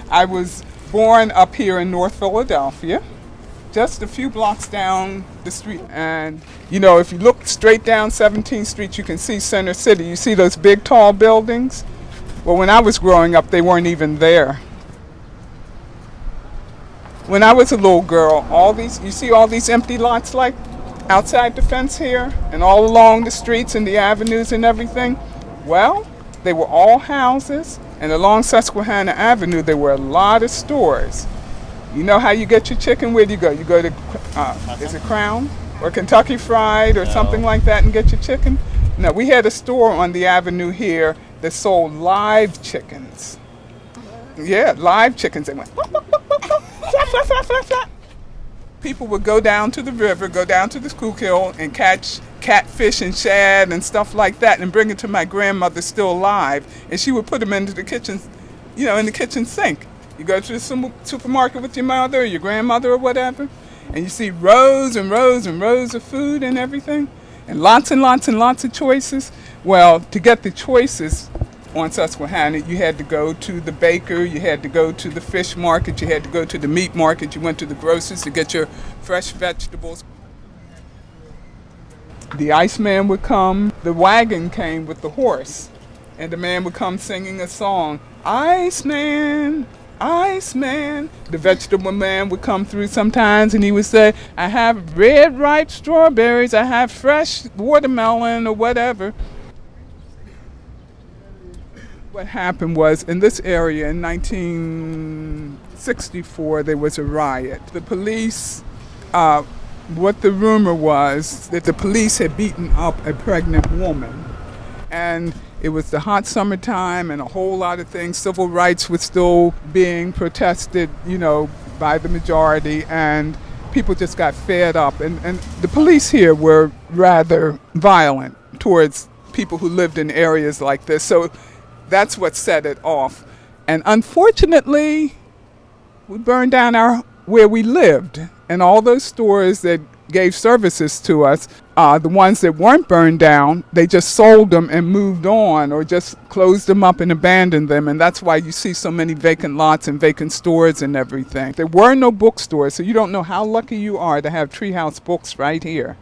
I was born up here in North Philadelphia, just a few blocks down the street. And, if you look straight down 17th Street, you can see Center City. You see those big, tall buildings? Well, when I was growing up, they weren't even there. When I was a little girl, you see all these empty lots like outside the fence here and all along the streets and the avenues and everything? Well, they were all houses, and along Susquehanna Avenue, there were a lot of stores. You know how you get your chicken? Where do you go? You go to, is it Crown or Kentucky Fried or something like that and get your chicken? No, we had a store on the avenue here that sold live chickens. Yeah, live chickens. They went, flap, flap, flap, flap, flap. People would go down to the river, go down to the Schuylkill and catch catfish and shad and stuff like that and bring it to my grandmother still alive, and she would put them into the kitchen, in the kitchen sink. You go to the supermarket with your mother or your grandmother or whatever, and you see rows and rows and rows of food and everything, and lots of choices. Well, to get the choices on Susquehanna, you had to go to the baker, you had to go to the fish market, you had to go to the meat market, you went to the grocers to get your fresh vegetables. The Iceman would come, the wagon came with the horse, and the man would come singing a song, Iceman, Iceman. The vegetable man would come through sometimes and he would say, I have red ripe strawberries, I have fresh watermelon or whatever. What happened was, in this area in 1964, there was a riot. The police, what the rumor was, that the police had beaten up a pregnant woman. And it was the hot summertime and a whole lot of things. Civil rights was still being protested, by the majority, and people just got fed up. And the police here were rather violent towards people who lived in areas like this. So that's what set it off. And unfortunately, we burned down where we lived. And all those stores that gave services to us, the ones that weren't burned down, they just sold them and moved on or just closed them up and abandoned them. And that's why you see so many vacant lots and vacant stores and everything. There were no bookstores, so you don't know how lucky you are to have Treehouse Books right here.